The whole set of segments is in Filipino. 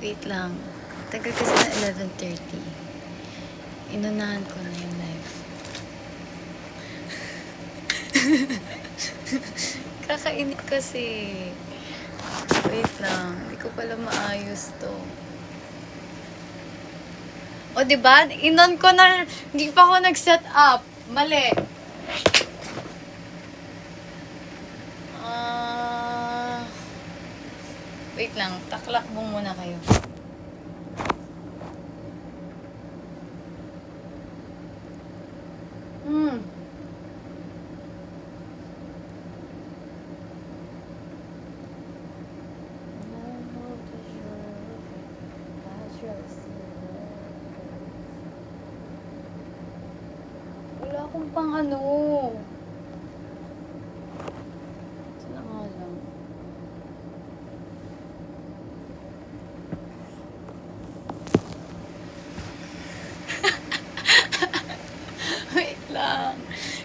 Wait lang. Tagal kasi na 11:30. Inunahan ko na yung live. Kakainip kasi. Wait lang. Hindi ko pala maayos to. O, diba? Inon ko na. Hindi pa ako nag-set up. Mali. Wait lang. Taklakbong muna kayo. Wala akong pang ano. Sana nga lang. Wait lang.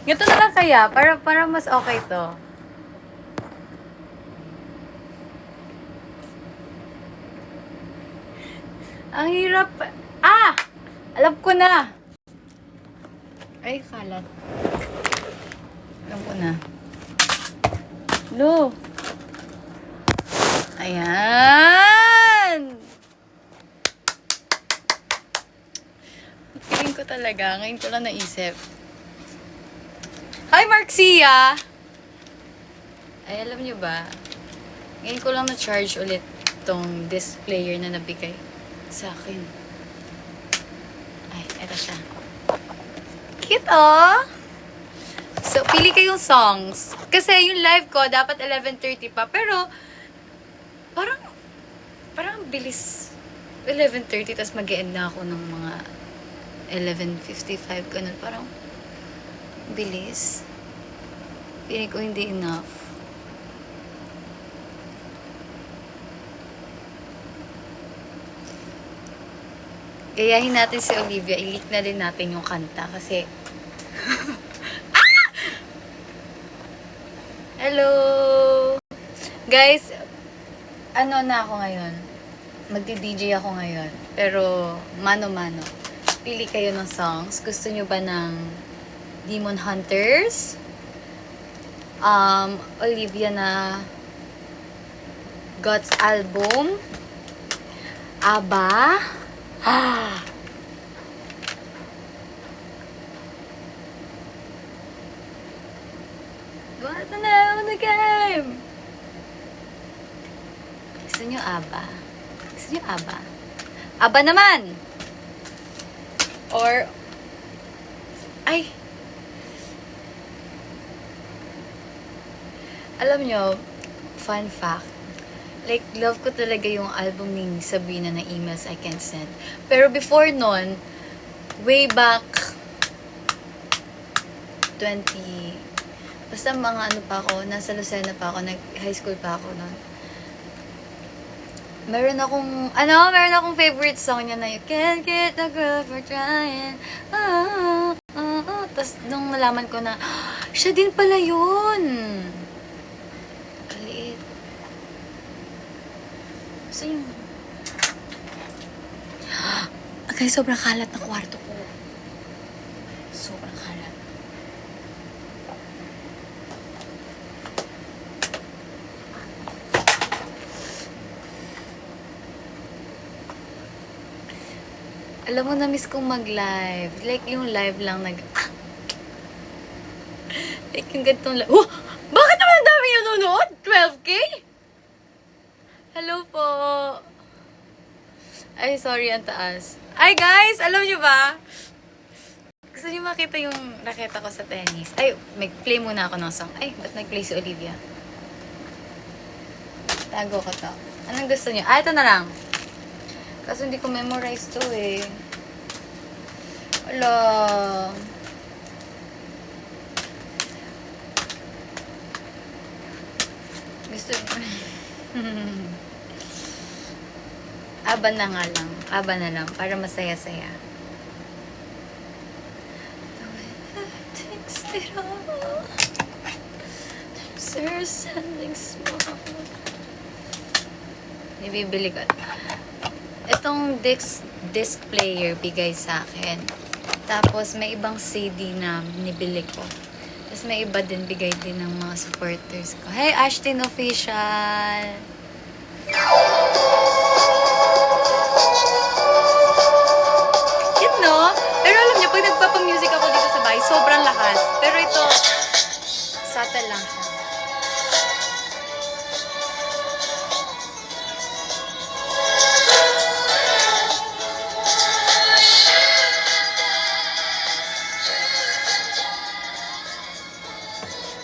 Ganito na lang kaya, para mas okay to. Ang hirap. Ah! Alam ko na. Ay, kalat. Alam ko na. Lo. Ayan! Piling ko talaga. Ngayon ko lang naisip. Hi, Marcia! Ay, alam nyo ba? Ngayon ko lang na-charge ulit tong displayer na nabigay sa akin. Ay, eto siya. Cute, oh! So, pili kayong songs. Kasi yung live ko, dapat 11:30 pa. Pero, parang bilis. 11:30, tapos mag-e-end na ako ng mga 11:55, ganun. Parang, bilis. Pili ko hindi enough. Gayahin natin si Olivia. I-leak na din natin yung kanta kasi... Hello! Guys, ano na ako ngayon? Magdi-DJ ako ngayon. Pero, mano-mano. Pili kayo ng songs. Gusto nyo ba ng Demon Hunters? Olivia na God's album? ABBA? What the hell the game? Gusto nyo ABBA? Gusto nyo ABBA? ABBA naman! Or, ay, alam nyo, fun fact, like, love ko talaga yung album ni Sabrina na Emails I Can't Send. Pero before nun, way back 20, basta mga ano pa ako, nasa Lucena pa ako, nag-high school pa ako nun. Meron akong favorite song niya na You Can't Get the Girl for Trying. Tapos nung nalaman ko na, siya din pala yun. Kaliit. Gusto yun. Okay, sobrang kalat na kwarto ko. Sobrang kalat. Alam mo, na-miss kong mag-live. Like, yung live lang like, yung ganitong live. Oh! Bakit naman ang dami yung nanonood? 12K? Hello po. Ay, sorry, ang taas. Ay, guys! Alam nyo ba? Gusto nyo makita yung raketa ko sa tennis? Ay, mag-play muna ako ng song. Ay, ba't nag-play si Olivia? Tago ko to. Anong gusto nyo? Ito na lang. Kaso hindi ko memorize to eh. Wala. Gusto nyo. ABBA na nga lang. ABBA na lang. Para masaya-saya. Sir, sending small. Ibibili ko. Itong disc player bigay sa akin. Tapos may ibang CD na nibili ko. Tapos may iba din bigay din ng mga supporters ko. Hey, Ashton Official! Cute, no? Pero alam niyo, pag nagpapang-music ako dito sa bahay, sobrang lakas. Pero ito, subtle lang siya.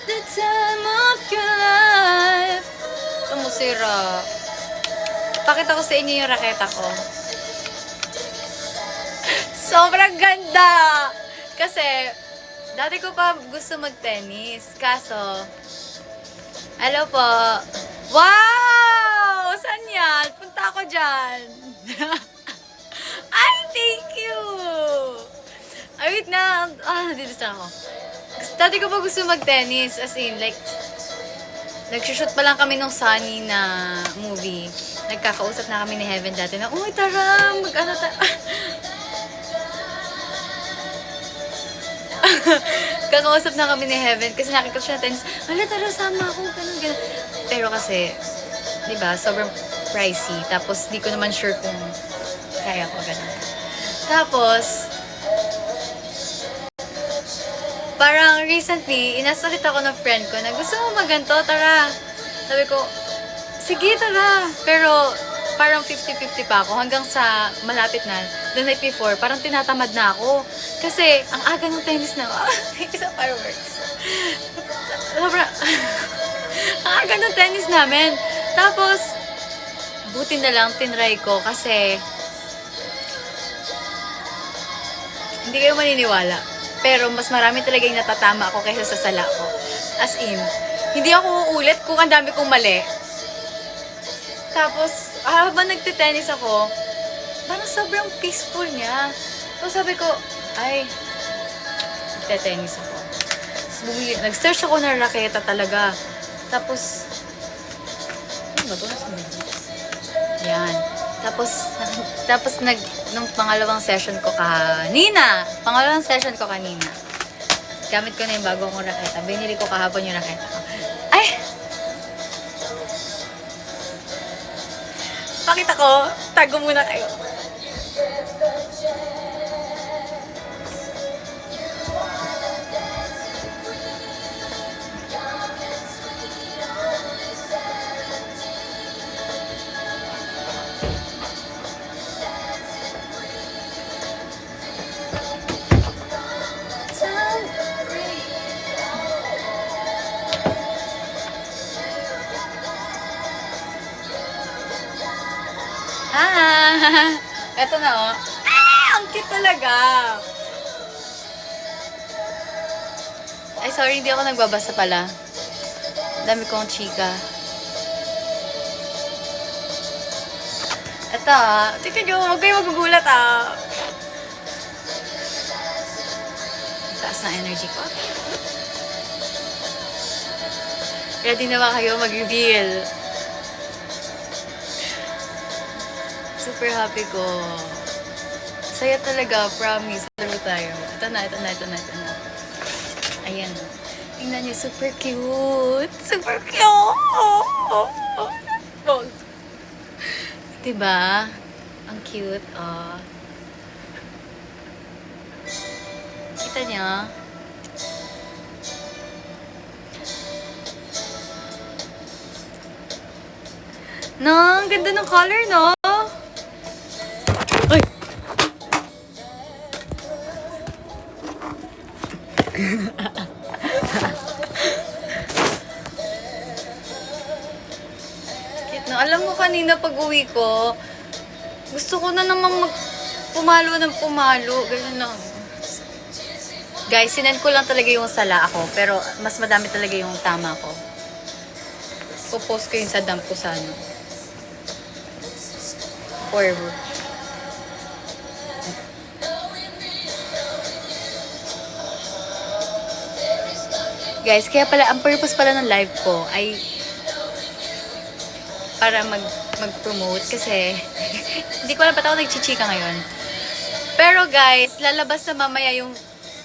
The time of your life. Ito mo, sira. Pakita ko sa inyo yung raketa ko. Sobrang ganda! Kasi, dati ko pa gusto mag-tennis. Kaso, hello po. Wow! Saan yan? Punta ako dyan. Ay, thank you! Ay, wait na. Dito sa ako. Dati ko pa gusto mag-tennis. As in, like, nagsushoot pa lang kami nung Sunny na movie. Nagkakausap na kami ni Heaven dati na, uy, tara, mag-ano Kakausap na kami ni Heaven kasi nakikita siya na tennis. Hala, tara, sama ako. Ganun, ganun. Pero kasi, di ba, sobrang pricey. Tapos, di ko naman sure kung kaya ko ganun. Tapos, parang recently, inasalit ako ng friend ko na gusto mo maganto, tara. Sabi ko, sige, tara. Pero, parang 50-50 pa ako hanggang sa malapit na, the night before, parang tinatamad na ako. Kasi, ang aga ng tennis na, thank you sa fireworks. Sobrang, ang aga ng tennis namin. Tapos, buti na lang, tinry ko kasi, hindi kayo maniniwala. Pero, mas marami talaga yung natatama ako kaysa sa sala ko. As in, hindi ako uulit kung ang dami kong mali. Tapos, habang nagtitennis ako, parang sobrang peaceful niya. So sabi ko, ay, nagtitennis ako. Nag-search ako ng raketa talaga. Tapos, ano ba ito? Yan. Tapos nung pangalawang session ko kanina, gamit ko na yung bago kong raketa. Binili ko kahapon yung raketa ko. Ay! Pakita ko, tago muna kayo. Eto na, oh. Ang cute talaga. Ay, sorry, hindi ako nagbabasa pala. Dami kong chika. Eto, tika nyo, huwag kayo magugulat, Taas ng energy ko. Ready na ba kayo mag-reveal? Super happy ko. Saya talaga, promise. Laro tayo. Ito na. Ayan. Tingnan niyo, super cute. Super cute! Diba? Ang cute, Kita niyo? No, ang ganda ng color, no? Ay! Cute, no? Alam mo, kanina pag uwi ko, gusto ko na namang pumalo ng pumalo. Ganun lang. Guys, sinend ko lang talaga yung sala ako, pero mas madami talaga yung tama ko. Popost ko yun sa dump ko sa ano. Forever. Guys, kaya pala, ang purpose pala ng live ko ay para mag-promote kasi hindi ko alam ba't ako nagchichika ngayon. Pero guys, lalabas na mamaya yung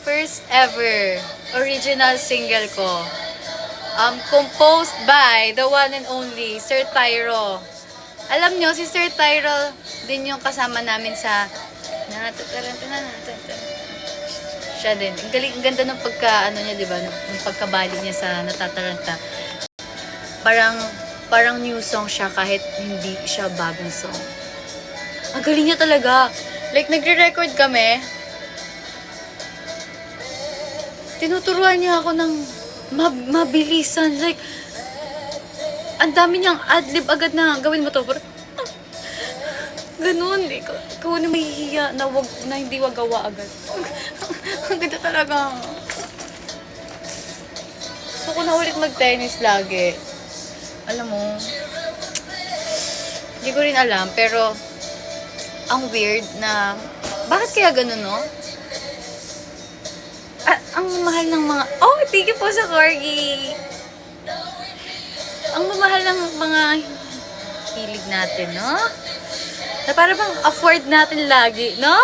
first ever original single ko. Composed by the one and only Sir Tyro. Alam nyo, si Sir Tyro din yung kasama namin sa siya din. Ang galing, ang ganda ng pagka, ano niya, di ba? Ng pagkabali niya sa Natataranta. Parang new song siya kahit hindi siya bagong song. Ang galing niya talaga. Like, nagre-record kami. Tinuturuan niya ako ng mabilisan. Like, ang dami niyang adlib agad na gawin mo to. Ganun. Ikaw na mahihiya na hindi wagawa agad. Ang ganda talaga. Gusto ko na ulit mag-tennis lagi. Alam mo, hindi ko rin alam, pero ang weird na, bakit kaya ganun, no? Ang mahal ng mga, oh, thank you po sa corgi. Ang mamahal ng mga hilig natin, no? Na para bang afford natin lagi, no?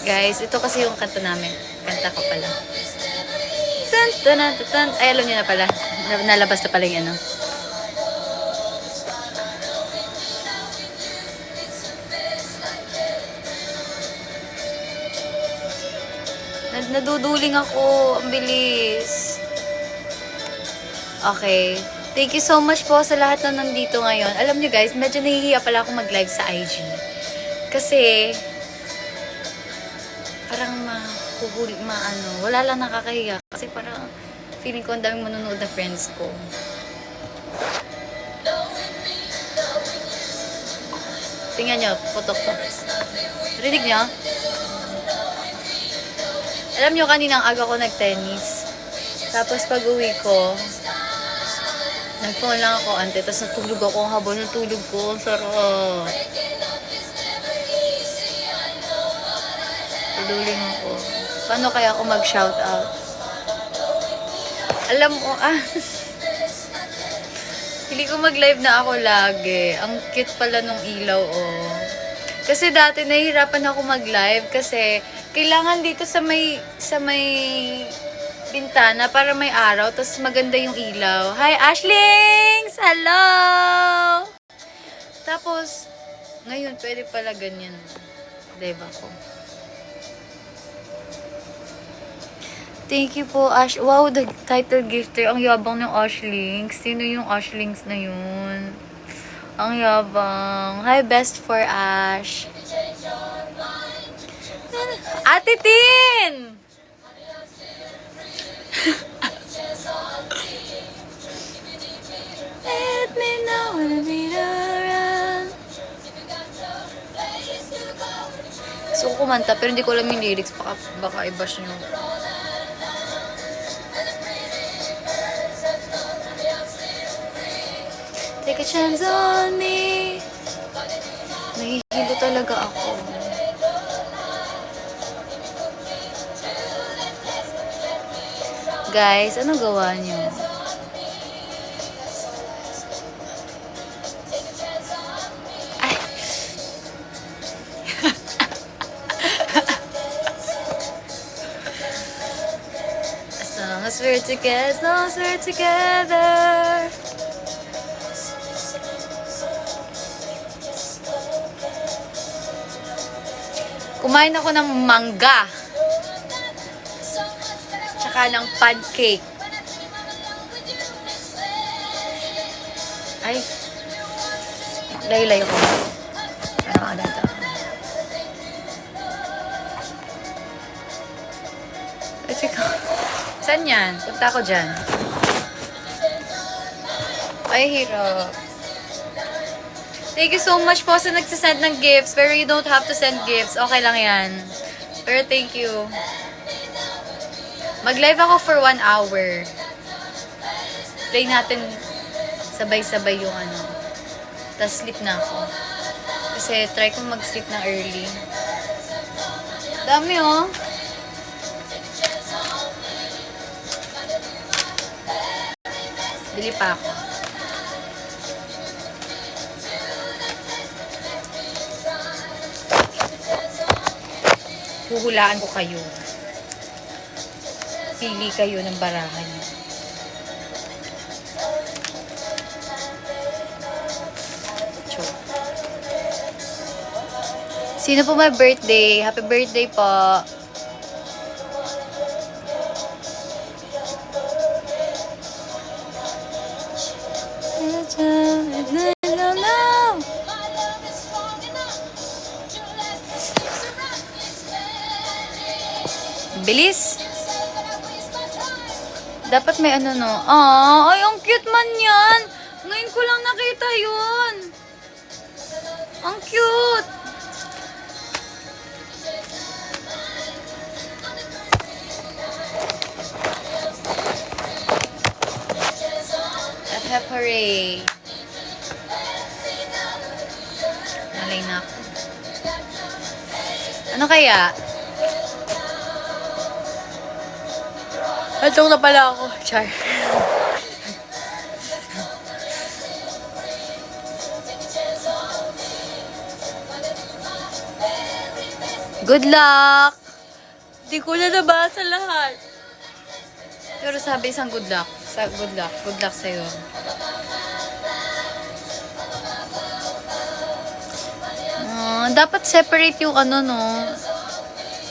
Guys, ito kasi yung kanta namin. Kanta ko pala. Tan, tan, tan, tan. Ay, alam niyo na pala. Nalabas na pala yung ano. Naduduling ako. Ang bilis. Okay. Thank you so much po sa lahat na nandito ngayon. Alam niyo guys, medyo nahihiya pala ako mag-live sa IG. Kasi parang wala lang nakakahiya. Kasi parang feeling ko ang daming manonood na friends ko. Tingnan nyo, putok to. Rinig nyo? Alam nyo, kaninang aga ko nag-tennis. Tapos pag uwi ko, nag-phone lang ako, ante. Tapos natulog ako habang natulog ko. Sarap. Tuduling ako. Paano kaya ako mag-shoutout? Alam mo, hindi ko mag-live na ako lagi. Ang cute pala nung ilaw, oh. Kasi dati nahihirapan ako mag-live kasi kailangan dito sa may bintana para may araw, tapos maganda yung ilaw. Hi, Ashlings! Hello! Tapos, ngayon, pwede pala ganyan. Diba ko? Thank you po, Ash. Wow, the title gifter. Ang yabang ng Ashlings. Sino yung Ashlings na yun? Ang yabang. Hi, best for Ash. Ate Tin! Let me know when to be around. So, kumanta, pero hindi ko alam yung lyrics. Baka i-bash nyo. Take a chance on me. Nahihilo talaga ako. Guys, ano gawa nyo? Ay. As long as we're together, as long as we're together. Kumain ako ng mangga. Tsaka ng pancake. Ay. Layo-layo ko. Ano ka dito? Saan yan? Punta ako dyan. Ay, hirap. Thank you so much po sa nagsasend ng gifts. Pero you don't have to send gifts. Okay lang yan. Pero thank you. Mag-live ako for 1 hour. Play natin sabay-sabay yung ano. Tapos sleep na ako. Kasi try kong mag-sleep na early. Dami oh. Bili pa ako. Huhulaan ko kayo. Pili kayo ng barahan niyo. Sino po may birthday? Happy birthday po. Bilis. Dapat may ano, no? Ay, ang cute man yan. Ngayon ko lang nakita yun. Ang cute. Hooray. Nalay na ako. Ano kaya? Atong na pala ako. Char. Good luck! Di ko na nabasa lahat. Pero sabi isang good luck. Good luck. Good luck sa'yo. Dapat separate yung ano, no?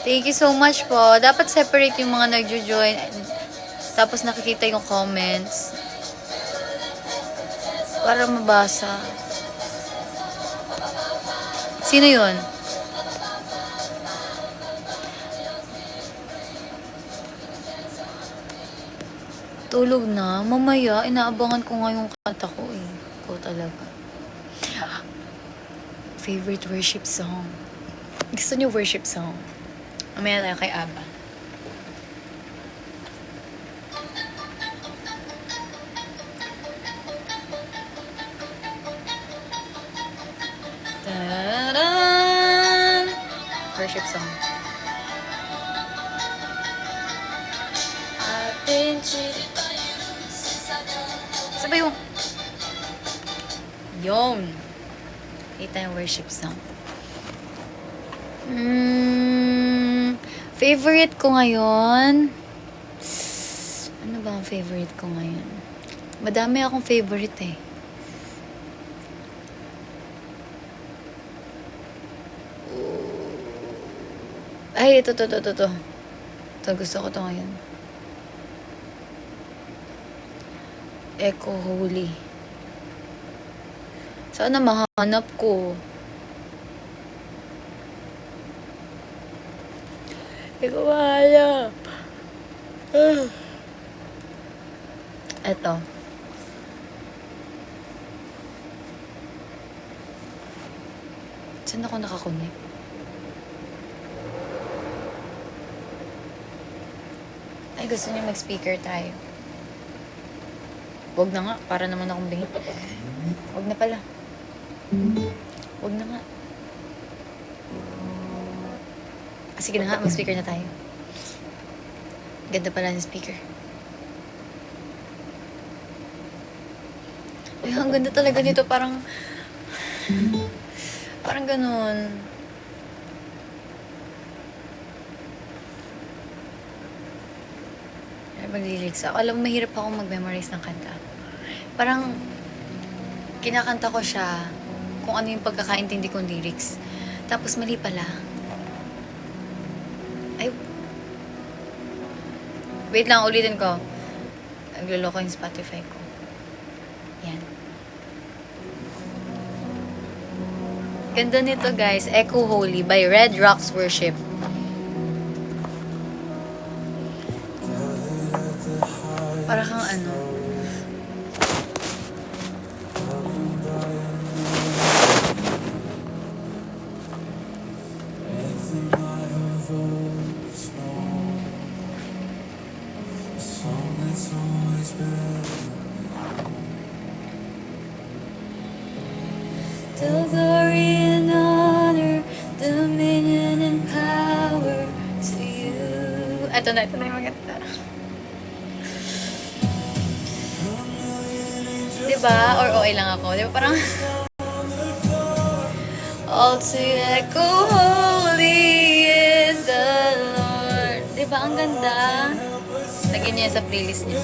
Thank you so much po. Dapat separate yung mga nagjo-join. Tapos nakikita yung comments. Para mabasa. Sino yun? Tulog na. Mamaya, inaabangan ko nga yung kanta ko eh. Ko talaga. Favorite worship song. Gusto niyo worship song? Mamaya tayo kay Aba. Ta-da! Worship song. Sabay yung... Yun. Ito yung worship song. Favorite ko ngayon? Ano ba ang favorite ko ngayon? Madami akong favorite eh. Ay, ito. Ito, gusto ko to ngayon. Echo Holy. Sana mahanap ko. Ikaw mahanap. Eto. Saan ako nakakonect? Ay, gusto niyo mag-speaker tayo. Wag na nga, para naman akong bingi. Wag na pala. Wag na nga. Sige na nga, mag-speaker na tayo. Ganda pala ng speaker. Ay, ang ganda talaga nito. Parang ganun. Mag-lyrics ako. Alam mo, mahirap ako mag-memorize ng kanta. Parang, kinakanta ko siya kung ano yung pagkakaintindi kong lyrics. Tapos, mali pala. Ay, wait lang, ulitin ko. Nagloloko yung Spotify ko. Yan. Ganda nito, guys. Echo Holy by Red Rocks Worship. Para kang ano. The glory and honor, dominion and power to you. Ito na yung maganda. ba? Or okay lang ako? Di ba parang, all to echo, holy is the Lord. Di ba ang ganda? Lagyan niya sa playlist niya.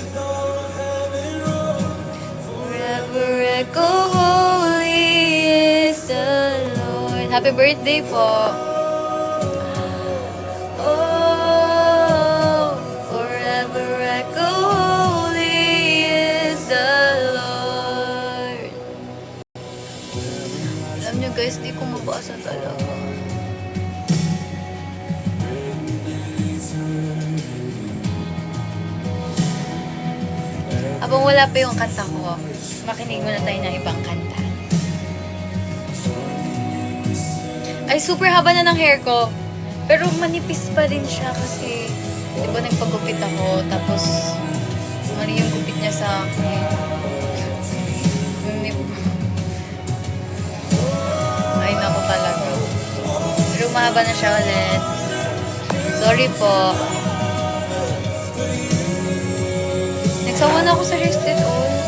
Forever echo, holy is the Lord. Happy birthday po. Oh, forever echo, holy is the Lord. Alam niyo guys, di ko mabasa talaga. Habang wala pa yung kanta ko, makinig muna tayo ng ibang kanta. Ay, super haba na ng hair ko. Pero manipis pa rin siya kasi, di ba nagpagupit ako, tapos mali yung gupit niya sa akin. Ay, naku talaga. Pero mahaba na siya ulit. Sorry po. Nagsawa na ako sa Rested All.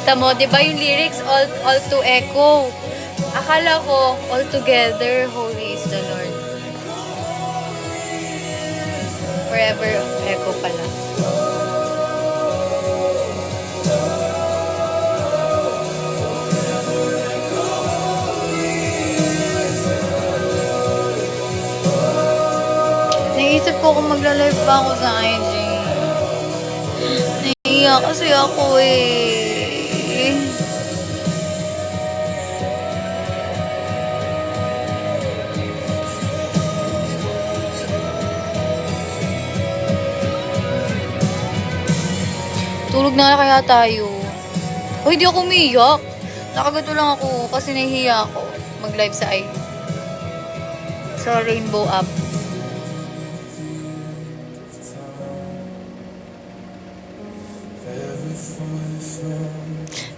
Tamo, di ba yung lyrics all to echo? Akala ko all together, holy is the Lord. Forever echo pala. Naisip ko kung magla-live pa ako sa IG. Naiiyak kasi ako eh. Tulog na kaya tayo. Oh, hindi ako umiiyak. Nakagato lang ako kasi nahihiya ako mag-live sa IG. Sa Rainbow app.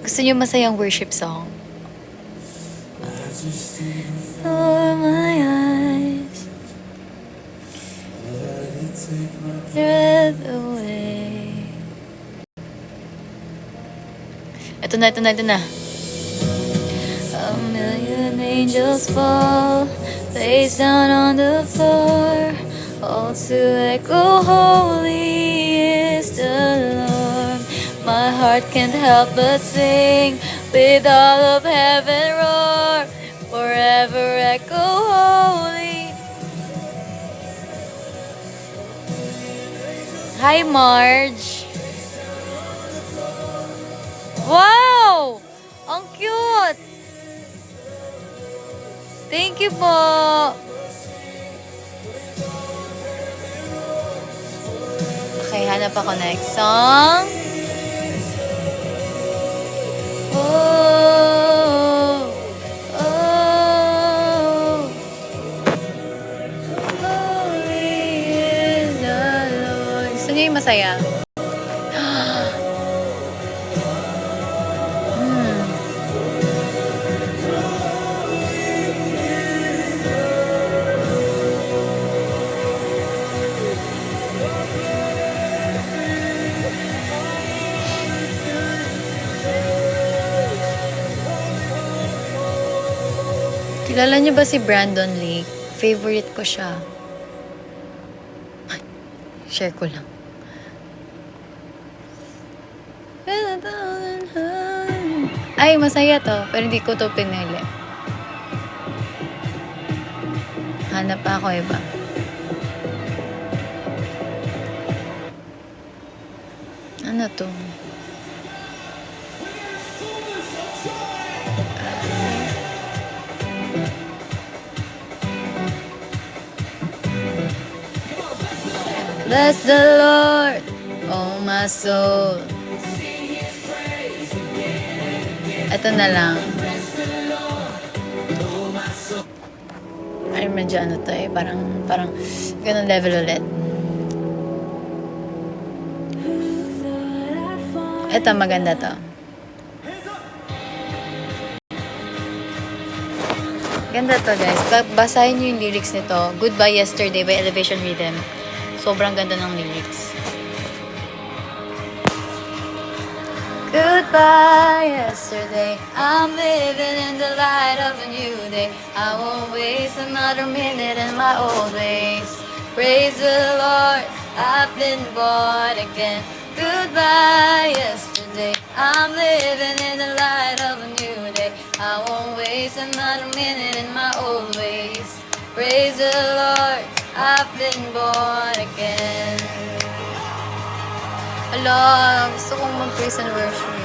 Gusto niyo masayang worship song? Oh, my eyes, breath away. Ito na. A million angels fall, face down on the floor, all to echo, holy is the Lord. My heart can't help but sing, with all of heaven roar, forever echo, holy. Hi, Marge. Wow! Ang cute! Thank you po! Okay, hanap ako next song. Oh, oh, holy is the Lord. Gusto niyo yung masaya? Kilala niyo ba si Brandon Lake? Favorite ko siya. Share ko lang. Ay, masaya to. Pero hindi ko to pinili. Hanap pa ako iba. Ano to? Bless the Lord, oh my soul. Ito na lang. Ay, medyo ano to eh. Parang ganun level ulit. Ito, maganda to. Ganda to, guys. Basahin nyo yung lyrics nito. Goodbye Yesterday by Elevation Rhythm. Sobrang ganda ng lyrics. Goodbye yesterday, I'm living in the light of a new day. I won't waste another minute in my old ways. Praise the Lord, I've been born again. Goodbye yesterday, I'm living in the light of a new day. I won't waste another minute in my old ways. Praise the Lord, I've been born again. Ala, gusto kong mag-praise and worship.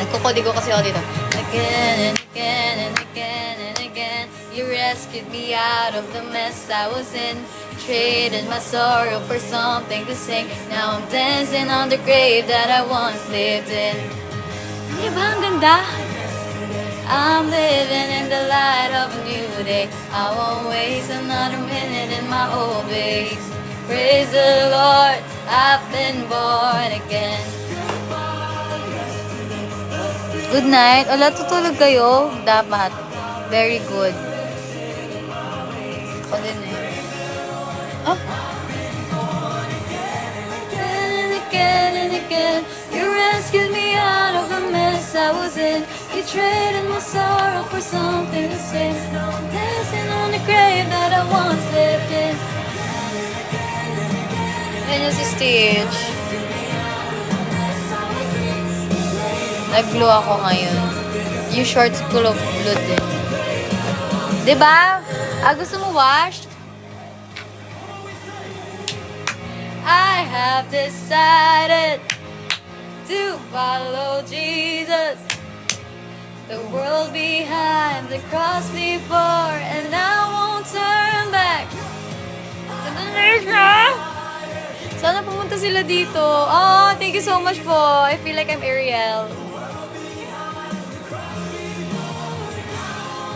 Nagkukodigo kasi ako dito. Again and again and again and again, you rescued me out of the mess I was in. Traded my sorrow for something to sing. Now I'm dancing on the grave that I once lived in. Diba ang ganda? I'm living in the light of a new day. I won't waste another minute in my old ways. Praise the Lord, I've been born again. Good night. Ala, tutulog kayo? Dapat. Very good. Ako din eh. Oh. Again and again, you rescued me out of the mess I was in. You traded my sorrow for something to say. Dancing on the grave that I once lived in. Yan yung si Stitch. Nag-glow ako ngayon. Yung shorts full of blood din. Diba? Gusto mo wash? I have decided to follow Jesus. The world behind, the cross before, and I won't turn back. Sana pumunta sila dito. Oh, thank you so much po. I feel like I'm Ariel.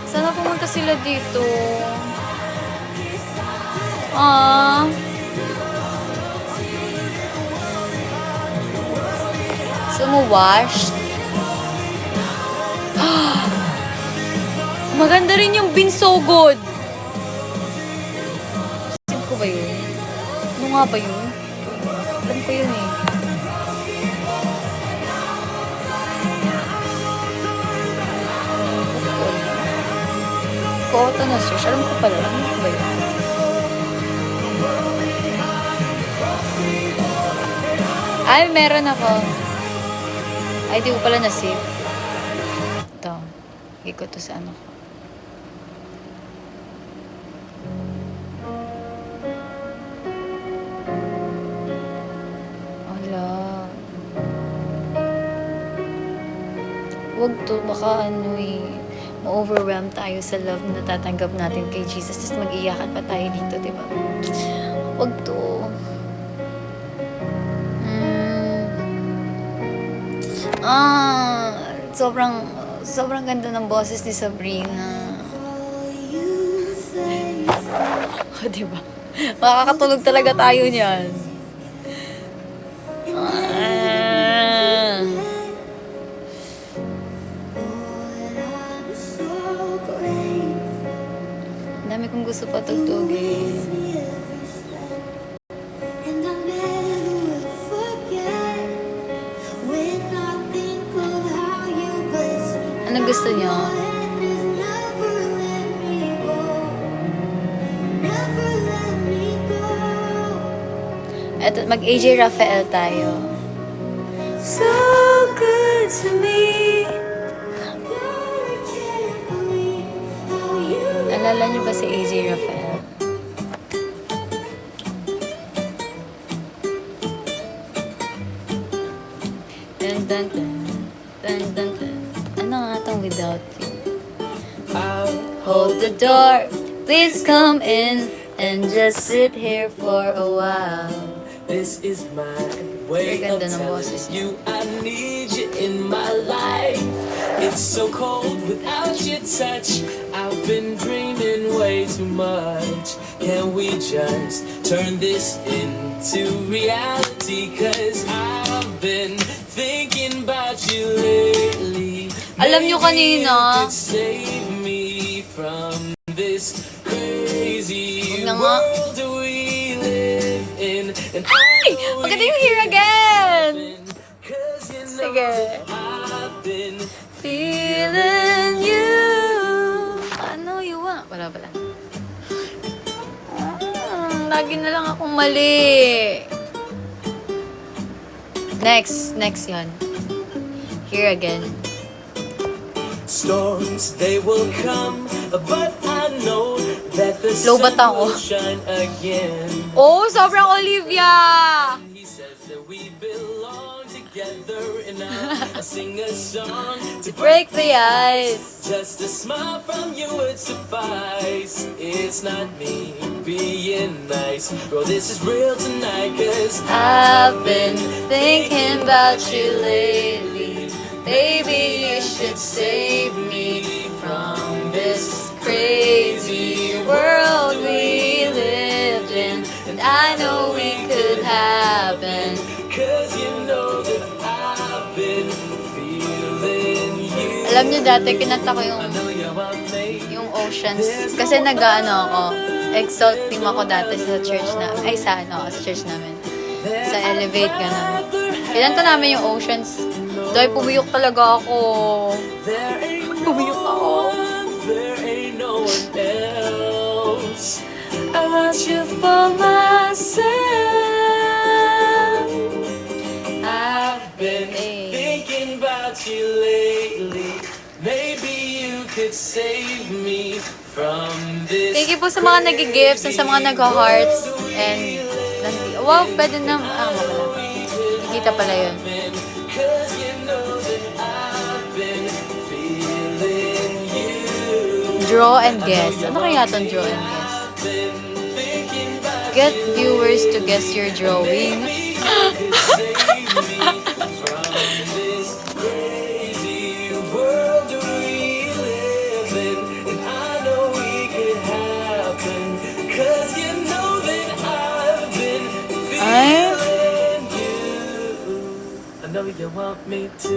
Sana pumunta sila dito. Ah. Wash. Maganda rin yung binsogod. Sip ko ba yun? Ano nga ba yun? Alam ko yun eh. Kota na search. Alam ko pala. Ano ko ba yun? Ay, meron ako. Ay, di ko pala na-save. Ito. Higay ko to sa ano ko. Wala. Huwag to. Baka ano eh. Ma-overwhelm tayo sa love na natatanggap natin kay Jesus. Tapos mag-iyakan pa tayo dito, diba? Huwag to. Sobrang ganda ng boses ni Sabrina. Oh, diba? Makakatulog talaga tayo niyan. Dami kong gusto pa tugtugin. Ano gusto nyo? Eto, mag-AJ Rafael tayo. So good to me. Alala nyo ba si AJ Rafael? Dun dun dun. Dun dun dun. Ano nga itong Without You? I'll hold the door. Please come in and just sit here for a while. This is my way of telling you I need you in my life. It's so cold without your touch. I've been dreaming way too much. Can we just turn this into reality? 'Cause I've been thinking about you lately. Alam nyo Maybe kanina. you could save me from this crazy Huwag na nga. world we live in. And Ay! Maganda yung Here Again! 'cause you know Sige. I've been Feeling you. I know you want. Wala. Lagi na lang akong mali. Next yun. Here Again. storms, they will come, but I know that the Low sun bata ko. will shine again. Oh, sobrang Olivia! He says that we belong together, and I sing a song to Break the ice. Just a smile from you would suffice. It's not me being nice, bro. This is real tonight, 'cause I've been thinking about you lately. Baby, you should save me from this crazy world we lived in. And I know we could happen. 'cause you know that I've been feeling you. Alam niyo dati, kinanta ko I know you want me. yung Oceans. Kasi nag-ano ako, exalt team ako dati sa church na, sa church namin. Sa Elevate, gano'n. Kinanta namin yung Oceans. Dahil pumiyok talaga ako. There ain't Pumiyok ako. there ain't no one else. I want you for myself. I've Been thinking about you lately. Maybe you could save me from this. Thank you po sa mga nag-gifts and sa mga nag-hearts. And, wow, pwede na, wala. Nakikita pala yun. 'Cause you know that I've been feeling you. Draw and guess. Ano kaya itong draw and guess? Been thinking about Get viewers to guess your drawing. you could save me from this crazy world we live in. And I know we could happen. 'Cause you know that I've been Ay? feeling you. I know you want me to.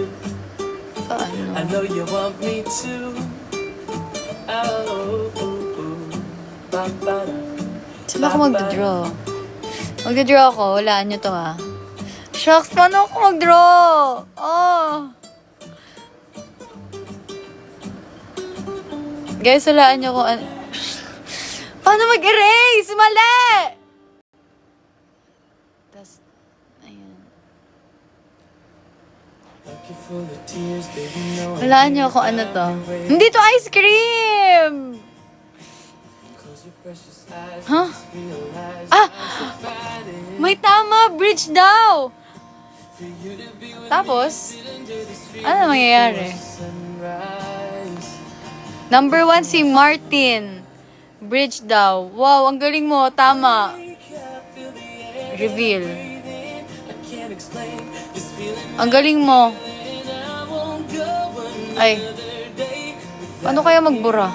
I Paano? know you want me to. Oh, ba, ba, da. Saan ako mag-draw? Mag-draw ako. Walaan nyo to ha. Shucks, paano ako mag-draw? Oh. Guys, walaan nyo ko. Paano mag-erase? Mali! Tas, ayan. Bucket full of tears, baby, no, I Walaan nyo ako ano to. Hindi to ice cream! close your precious eyes, Huh? just realize Ah! I'm fighting May tama! Bridge daw! for you to be with Tapos, me under the street ano mangyayari? sunrise. Number 1 si Martin. Bridge daw. Wow, ang galing mo. Tama. Reveal. I can't explain this feeling Ang galing mo. and I won't go Ay, another day. paano kaya magbura?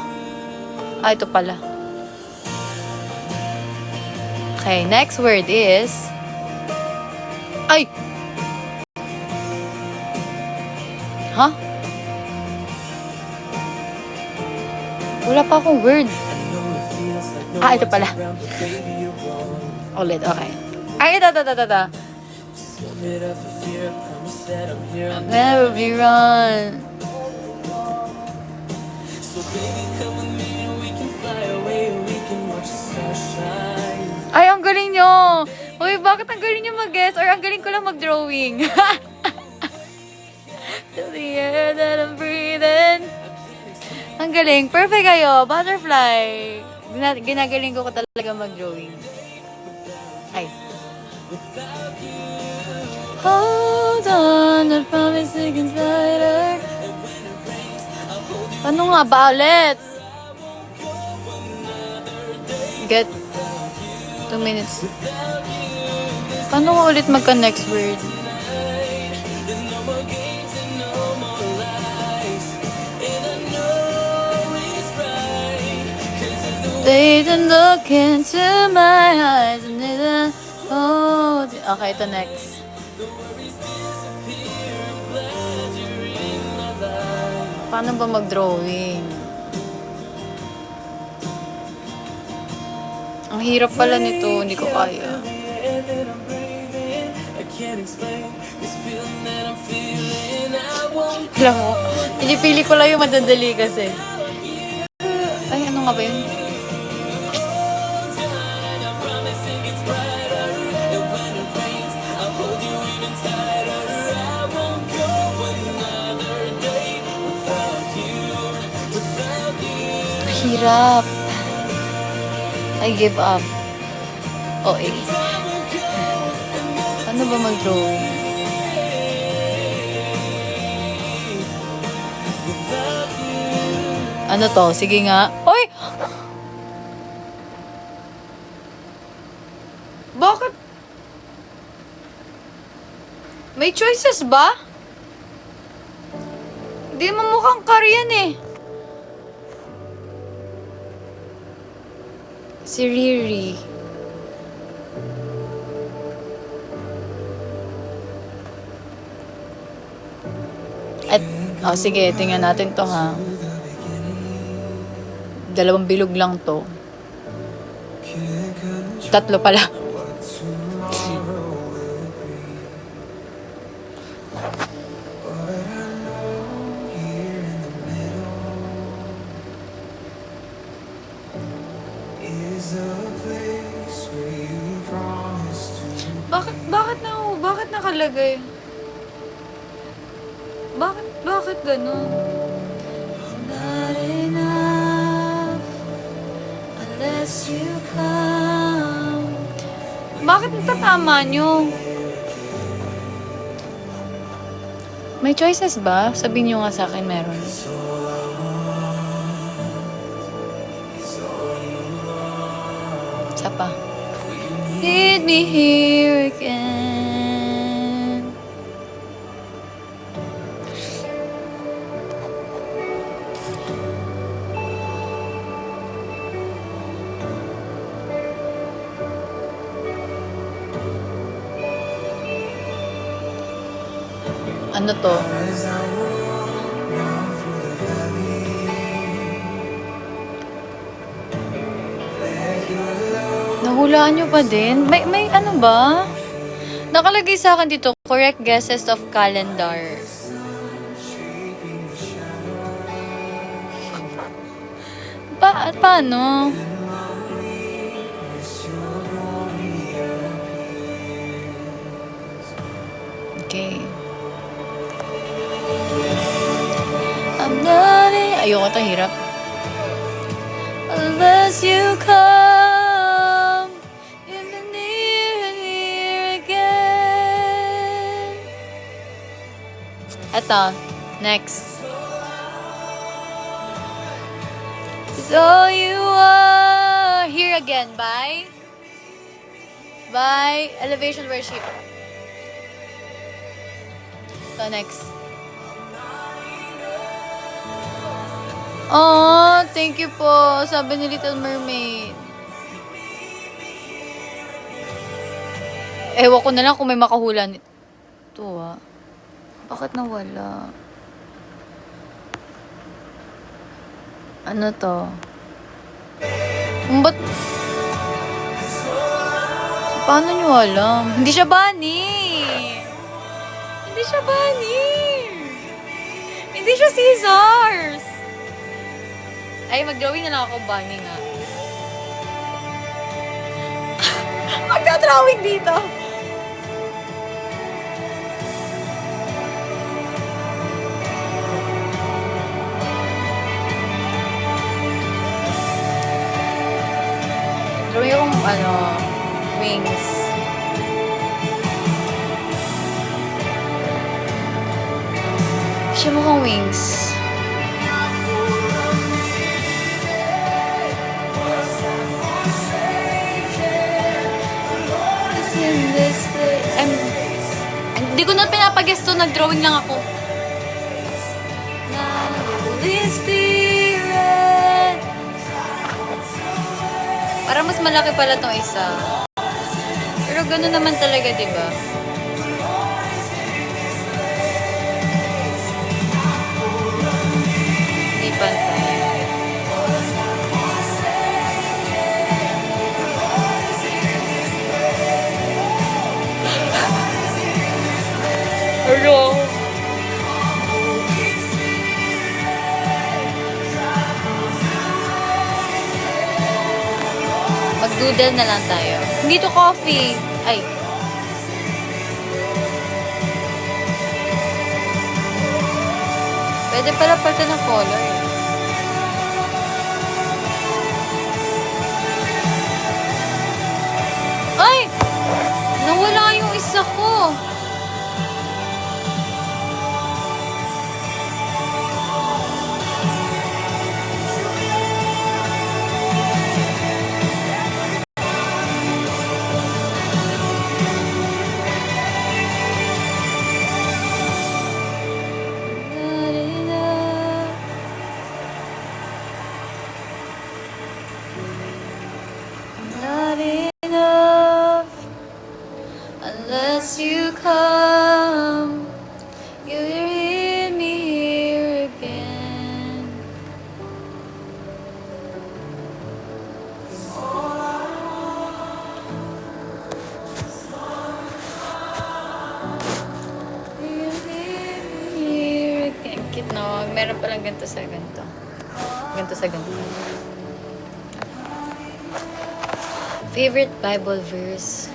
Ah, ito pala. Okay, next word is... Ay! Huh? Wala pa akong word. Ah, ito pala. Ulit, okay. Ay, ito. Never be run. Ay, ang galing nyo! Uy, bakit ang galing nyo mag-guess? Or ang galing ko lang mag-drawing? Till the air that I'm breathing. Ang galing. Perfect kayo. Butterfly. Ginagaling ko talaga mag-drawing. Ay. Hold on, I promise it gets better. Ano nga ba ulit? Get 2 minutes. Paano nga ulit magka-next word? They didn't look into my eyes and they didn't hold. Okay, ito next. Paano ba mag-drawing? Ang hirap pala nito, hindi ko kaya. Alam mo, pinipili ko lang yung madadali kasi. Ay, ano nga ba yun? Hirap. I give up. OA. Ano ba mag-drawing? Ano to? Sige nga. Oy! Bakit? May choices ba? Hindi mo mukhang Korean eh. Si Riri. At, sige, tingnan natin to ha. 2 bilog lang to. 3 pala. Bakit nakalagay? Bakit ganun? Not enough unless you come. Bakit natatama nyo? May choices ba? Sabihin nyo nga sa akin meron. Isa pa. Lead me here again. Ano to? Nahulaan nyo pa din? May ano ba? Nakalagay sa akin dito, correct guesses of calendar. Paano? Okay. I'm not in... Ayoko ito, hirap. Unless you come in the near again. Ito, next. So you are here again by Elevation Worship. So next. Oh, thank you po. Sabi ni Little Mermaid. Ewan ko na lang kung may makahula nito. Bakit nawala? Ano to? Ba't? Paano nyo alam? Hindi siya bunny! Hindi siya bunny! Hindi siya scissors! Ay, mag-drawing na lang ako bunny nga. Magda-drawing dito! Drawing akong, wings. Siya mukhang wings. Hindi ko na pinapagesto, nag-drawing lang ako. Holy Spirit. Para mas malaki pala tong isa. Pero gano'n naman talaga, di ba? Doodle na lang tayo. Hindi to coffee. Ay. Pwede pala pala ng color. Ay! Nawala yung isa ko. Not enough unless you come. You hear me here again. You hear me here again. Cute, no? Meron palang ganito sa ganito. Ganito sa ganito. Favorite Bible verse?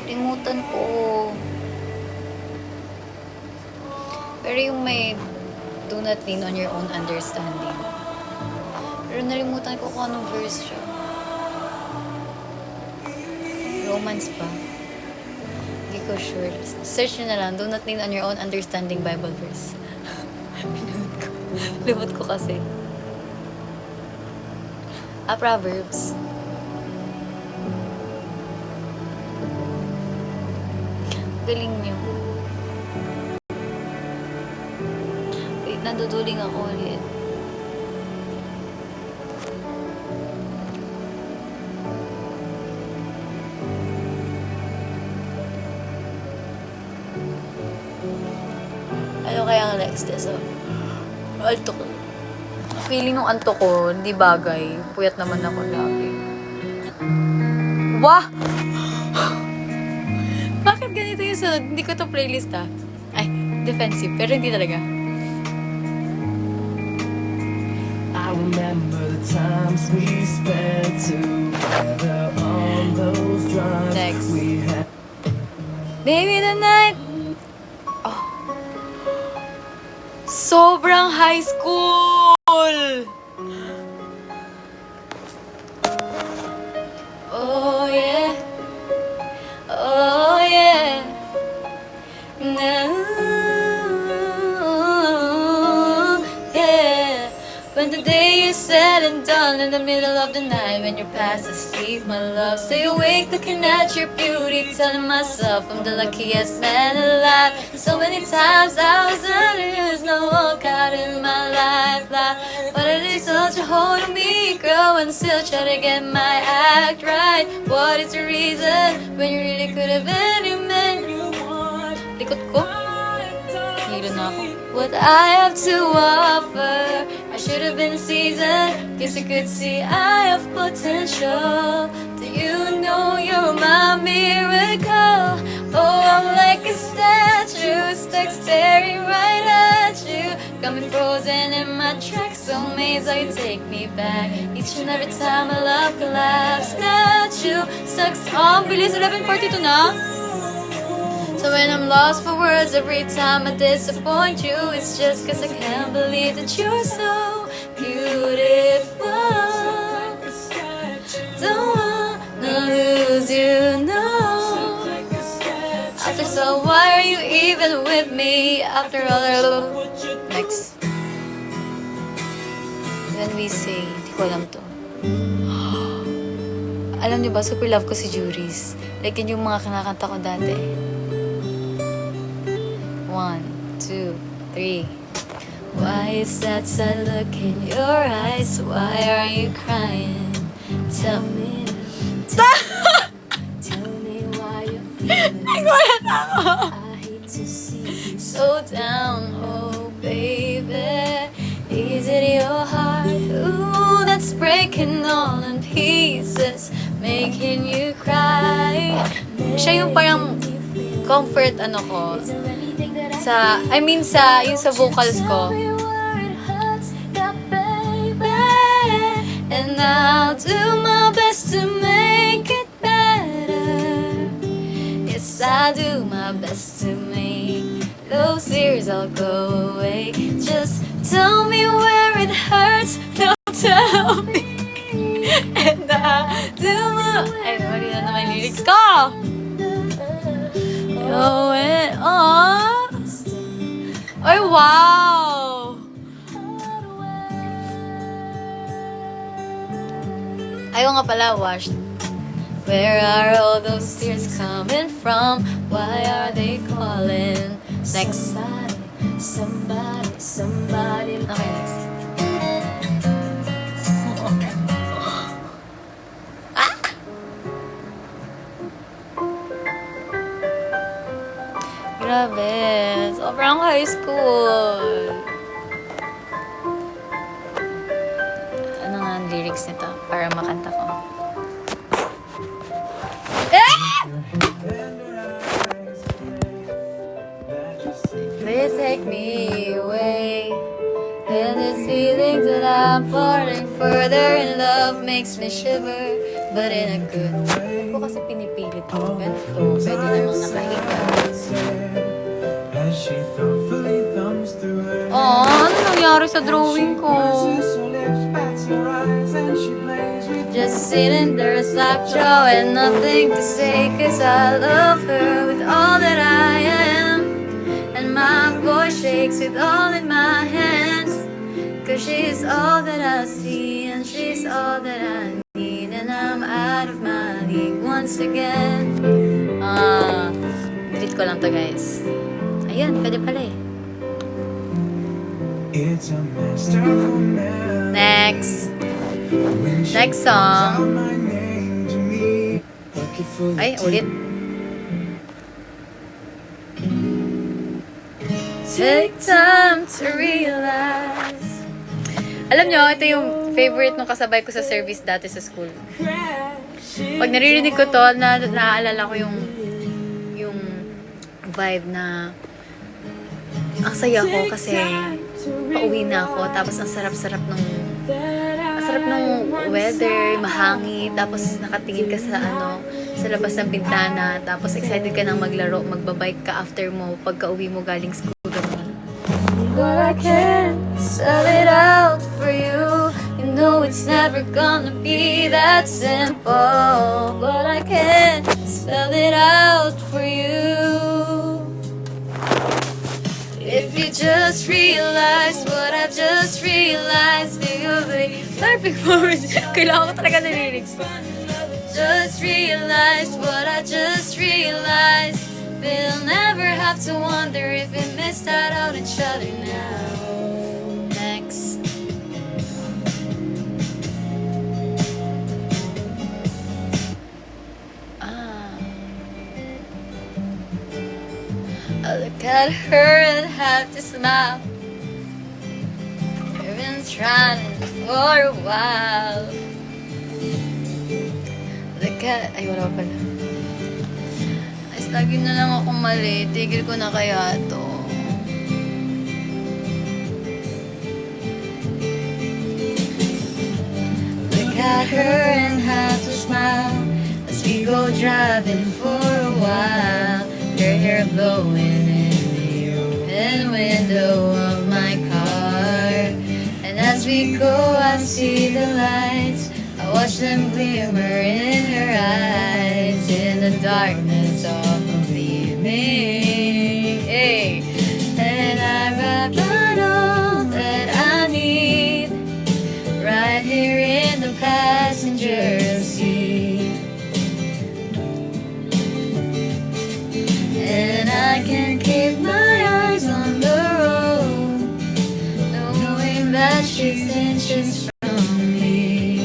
Limutan ko. Pero yung may do not lean on your own understanding. Pero nalimutan ko kung anong verse siya. Romans pa. Hindi ko sure. Search nyo na lang. Do not lean on your own understanding Bible verse. Limot ko kasi. Proverbs. Galing nyo. Wait, naduduling ako ulit. Ano kaya ang next test? Alto ko. Feeling ng anto ko, hindi bagay. Puyat naman ako lagi. Wah! Bakit ganito yung sunod? Hindi ko to playlist Ay, defensive. Pero hindi talaga. I remember the times we spent together on those drives. Next. We had Baby, the night. Oh. Sobrang high school! Oh yeah. Oh yeah. No. Yeah. When the day is said and done in the middle of the night, when you're fast asleep, my love, stay awake looking at your beauty, telling myself I'm the luckiest man alive. So many times I was under there's no walk out in my life, but it is such a hold on me, girl, and still try to get my act right. What is the reason when you really could have been your man you want? Likot ko. Hilo na ako. What I have to offer, I should have been seasoned. Guess I could see I have potential. Do you know you're my miracle? Oh, I'm like a statue, stuck staring right at you. Got me frozen in my tracks, so amazed how you take me back. Each and every time my love collapse, got you stuck. Oh, bilis, 11:42 na. So when I'm lost for words every time I disappoint you, it's just cause I can't believe that you're so beautiful. Don't wanna lose you, no. After so, why are you even with me? After all our... Next. When we say, di ko alam to. Alam niyo ba, super love ko si Juris. Like yun yung mga kinakanta ko dati. 1, 2, 3. Why is that sad look in your eyes? Why are you crying? Tell me. Tell me why you're feeling. I hate to see you so down, oh baby. Is it your heart? Ooh, that's breaking all in pieces, making you cry. Siya yung parang comfort ano ko. Yung sa vocals ko. tears, I'll go away. Just tell me where it hurts. No, tell me. And I do my... Ay, mali na naman yung lyrics ko! Going on. Ay, wow! Ayaw nga pala, washed. Where are all those tears coming from? Why are they calling? Next. Somebody. Okay, next. Ah! Grabe. Sobrang high school. Ano nga ang lyrics nito para makanta ko? Please take me away. And this feeling that I'm falling further in love makes me shiver, but in a good way. Ako kasi pinipilit ko. Ganito, pwede namang nakahiga. Oh, ano nangyari sa drawing ko? Just sitting there as lockjaw and nothing to say, 'cause I love her with all that I am. And my voice shakes with all in my hands, 'cause she's all that I see and she's all that I need. And I'm out of my league once again. Delete ko lang to, guys. Ayun, pwede pala eh. Next. Next song. Ay, ulit. Take time to realize. Alam nyo, ito yung favorite nung kasabay ko sa service dati sa school. Pag naririnig ko to, naaalala ko yung vibe na ang saya ko kasi pauwi na ako. Tapos ang sarap-sarap ng weather, mahangin, tapos nakatingin ka sa sa labas ng bintana, tapos excited ka nang maglaro, magbabike ka after mo, pagka uwi mo galing school. But I can't spell it out for you. You know it's never gonna be that simple. But I can't spell it out for you. If you just realize what I've just realized, you'll be perfect for it. Kailangan ko talaga ng lyrics. Just realized what I just realized. We'll never have to wonder if we missed out on each other now. Next. I look at her and have to smile. We've been trying for a while. Look at... Ay, wala pa pala. Ay, lagi na lang akong mali. Tigil ko na kaya to. Look at her and have to smile as we go driving for a while. Your hair blowing in the open window of my car. And as we go, I see the lights. I watch them glimmer in her eyes in the darkness of the evening. Hey. And I've got all that I need right here in the passenger seat. And I can keep my eyes on the road, knowing that she's inches from me.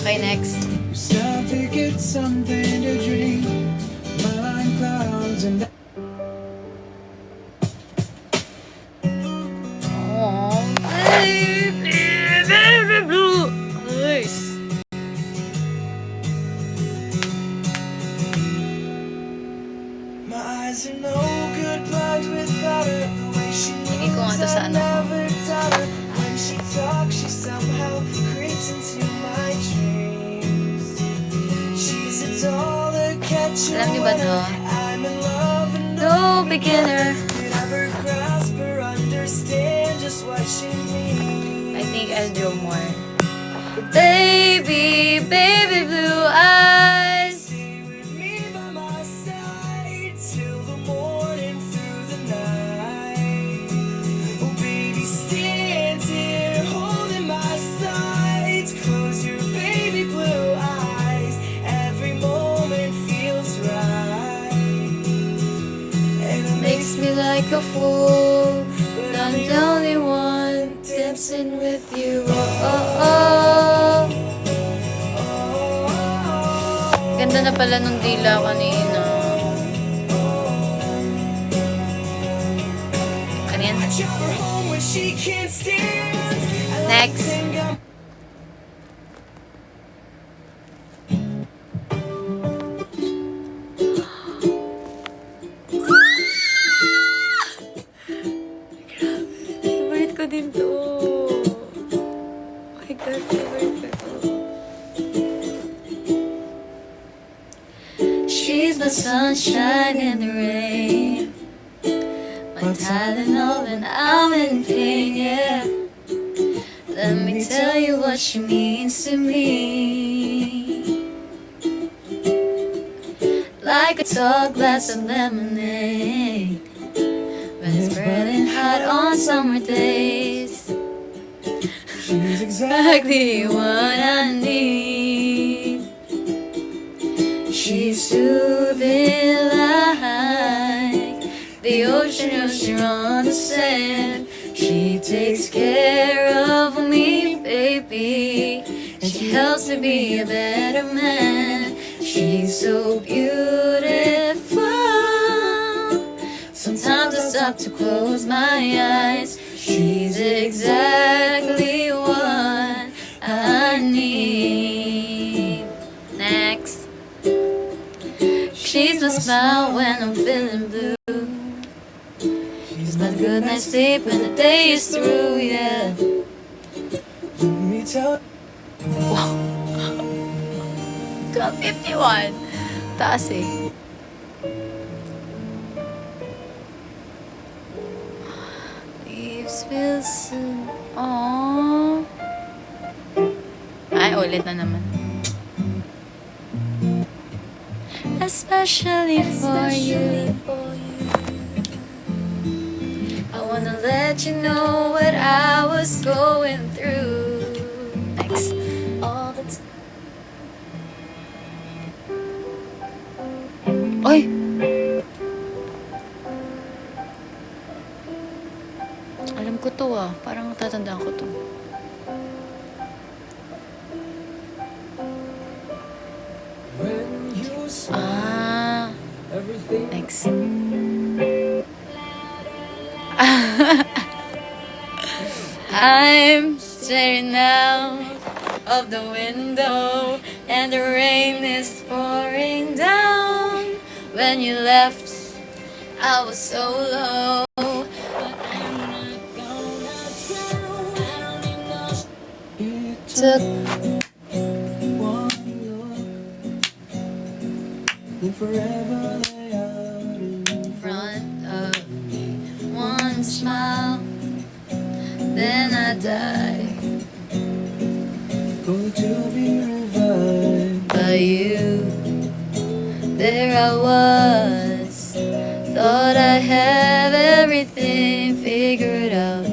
Okay, next. Stop to get something to drink. Mind clouds and Oh, baby blue. Nice. my eyes are no good blind without her. The way she Tingin ko nga to moves, sa I ano ko. never tell her. When she talks, she somehow creeps into my dreams. She's a doll that catches Alam niyo ba to? I'm in love. beginner. Never grasp or understand just what she means. I think I'll do more. Baby, baby blue eyes. Stay with me by my side till the morning through the night. Oh baby, stand here holding my sides. Close your baby blue eyes. Every moment feels right. And it Makes me like a fool, but I'm the only one dancing with you. Oh, oh, oh. Ganda na pala nung dila kanina. Ano yan? I drop her home when she can't stand. I like Next. to think I'm Favorite ko din to. Oh my God, favorite ko to. She's my sunshine in the rain. My Tylenol when I'm in pain, yeah. Let me tell you what she means to me. Like a tall glass of lemonade when it's burning hot on summer days. she's exactly Exactly what I need. She's soothing like the ocean on the sand. She takes care of me, baby, and she helps me be a better man. She's so beautiful. Sometimes I stop to close my eyes. She's exactly what I need. Next. She's my smile when I'm feeling blue. She's my good night's sleep when the day is through, yeah. Let me tell 12:51. Taas eh. Leaves will soon. Aww. Ay, ulit na naman. Especially for you. I wanna let you know what I was going through. Next. All the time. Oy! Alam ko to ah. Parang tatandaan ko to. when you smile, Ah. everything Next. I'm staring out of the window and the rain is pouring down. When you left, I was so low. But I'm not gonna drown in the it took one look and forever lay out in front of me. One smile, then I die. going to be revived. By you, there I was. Thought I have everything figured out.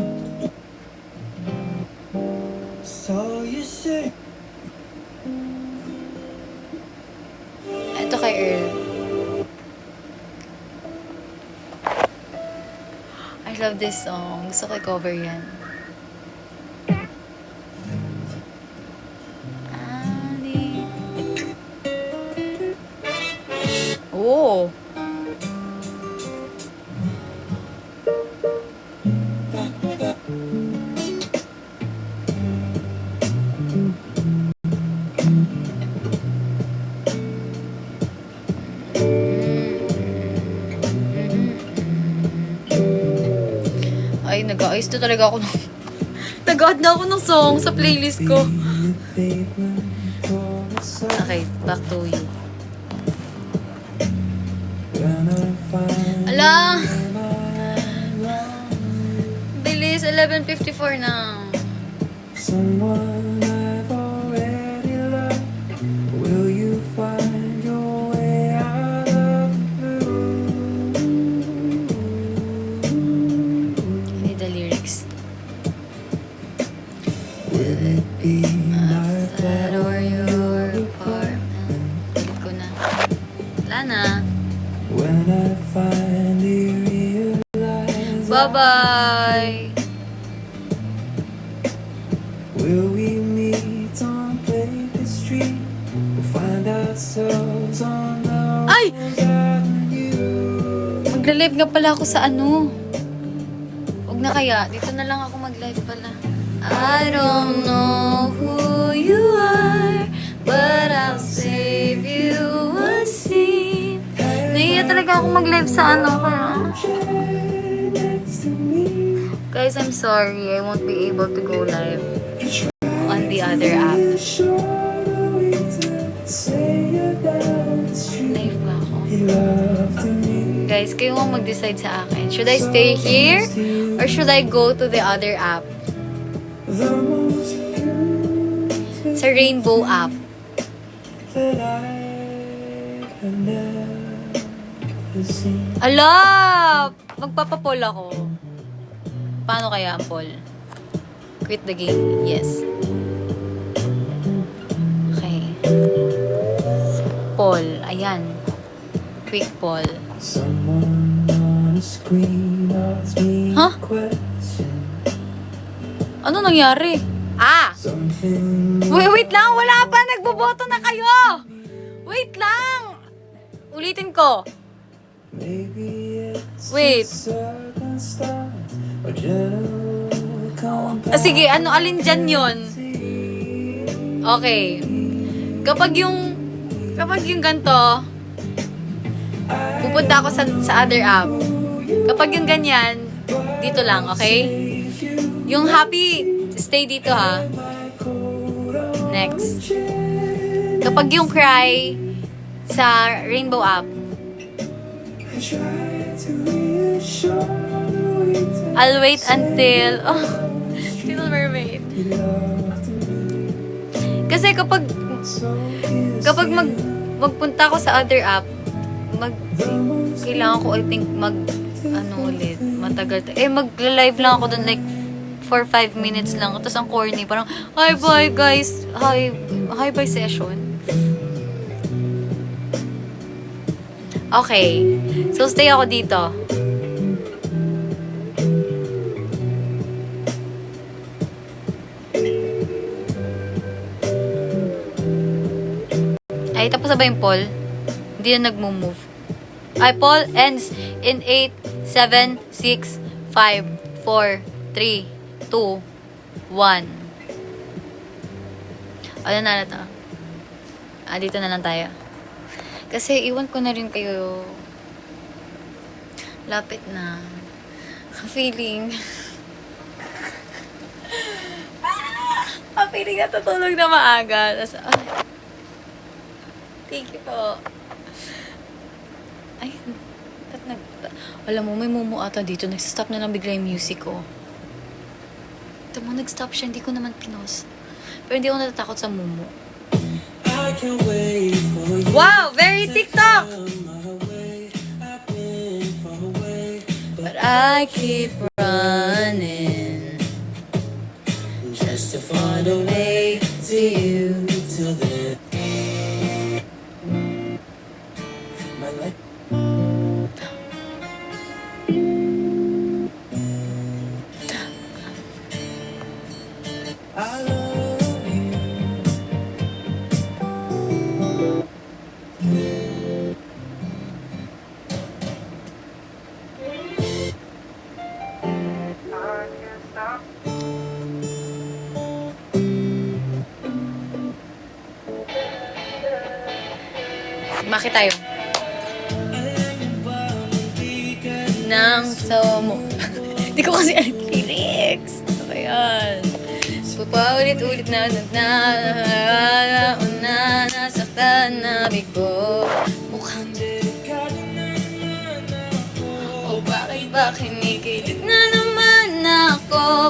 So you say Ito kay Earl. I love this song. Gusto ko i-cover yan. Ali. Oh! Ay, nag-aayos na talaga ako ng... Nag-add na ako ng song sa playlist ko. Okay, back to you. Alam Ala! Bilis, 11:54 na. Someone I've already loved. Will you find your way out of the blue? I need the lyrics. Will it be my That or your apartment. Ulit ko na. Wala na. when I finally realize? Bye-bye! Will we meet on Baker Street? We'll find ourselves on the Ay! Rose Avenue. Magla-live nga pala ako sa ano. Huwag na kaya. Dito na lang ako mag-live pala. I don't know who you are, but I'll save you a scene. Nahiya talaga ako mag-live sa ano kaya. Guys, I'm sorry. I won't be able to go live on the other app. Live ba ako? Guys, kayo nga mag-decide sa akin. Should I stay here? Or should I go to the other app? Sa Rainbow app. Ala! Magpapapol ako. Paano kaya ang poll? Quit the game. Yes. Okay. Poll. Ayan. Quick poll. Someone on a screen asks me Huh? a question. Ano nangyari? Ah! Something Wait lang! Wala pa! Nagboboto na kayo! Wait lang! Ulitin ko. maybe it's Wait. just circumstance or general Sige, alin dyan yun? Okay. Kapag yung ganito, pupunta ako sa other app. Kapag yung ganyan, dito lang, okay? Yung happy, stay dito ha. Next. Kapag yung cry, sa Rainbow app, I'll wait until... Oh, Little Mermaid. Kasi kapag magpunta ako sa other app, kailangan ko, I think, ulit, matagal. Mag-live lang ako dun, like, for 5 minutes lang. Tapos ang corny, parang, hi, bye, guys. Hi, bye session. Okay. So, stay ako dito. Ay, tapos na ba yung poll? Hindi na nag-move. Ay, poll ends in 8, 7, 6, 5, 4, 3, 2, 1. Ano na to? Dito na lang tayo. Kasi iwan ko na rin kayo. Lapit na. Feeling. Feeling na tutulog na maaga. Thank you po. Ay, alam mo, may mumu ata dito. Nagsistop na lang bigla yung music ko. Ito mo, nag-stop siya. Hindi ko naman pinos. Pero hindi ako natatakot sa mumu. I can't wait for you. Wow! Very TikTok! But I keep running just to find a way to you. Till then, my life. I love you. Bakit tayo? Nang mo. Hindi ko kasi alam yung lyrics. Ano ba yan? Paulit-ulit na nasaktan na bigo. Mukhang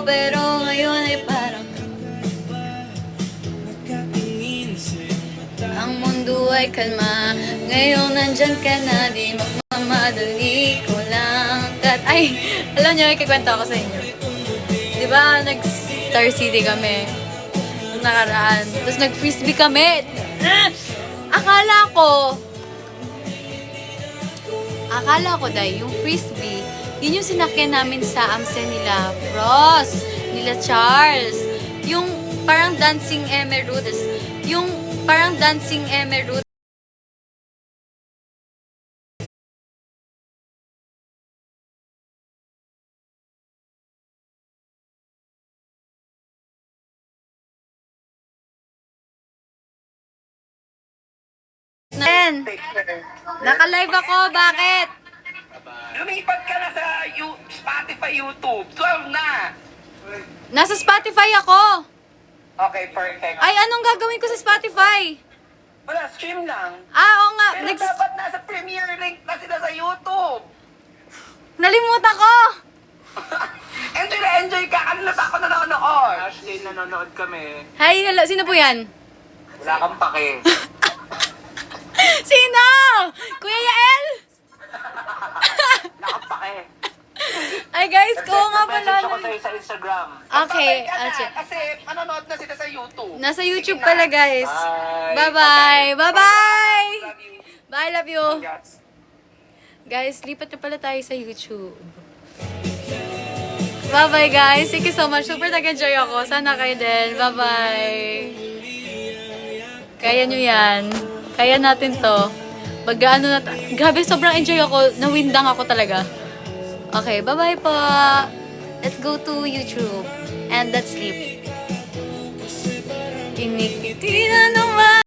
pero ngayon ay parang ang mundo ay kalma. Ngayon nandyan ka na, di magmamadali ko lang. Ay, alam niyo, ikikwento ako sa inyo. Di ba, nag-Star City kami nung nakaraan. Tapos nag-frisbee kami. Akala ko dahil yung frisbee, yun yung sinakyan namin sa Amsen nila Frost, nila Charles. Yung parang dancing emeralds. Yung parang dancing emerald. Naka-live ako, bakit? Lumipat ka na sa Spotify, YouTube. 12 na. Nasa Spotify ako. Okay, perfect. Ay, anong gagawin ko sa Spotify? Wala, stream lang. Oo nga, Pero dapat nasa Premier Link na sila sa YouTube. nalimutan ko. Enjoy na enjoy ka. Kanina pa ako nanonood. Ashley, nanonood kami. Hi, hello. Sino po yan? Wala kang pake. Sino? Kuya Yael? Wala kang pake. Ay guys, ko nga pala. Message ako sa'yo sa Instagram. Okay, Babay ka na, check. kasi manonood na sila sa YouTube. Nasa YouTube Sige na. pala guys. Bye. Bye-bye. Bye-bye. Love you. Bye, love you. Congrats. Guys, lipat na pala tayo sa YouTube. Bye-bye guys. Thank you so much. Super nag-enjoy ako. Sana kayo din. Bye-bye. Kaya nyo yan. Kaya natin to. Mag-ano na grabe, sobrang enjoy ako. Nawindang ako talaga. Okay, bye-bye po. Let's go to YouTube. And let's sleep. Inikiti na naman.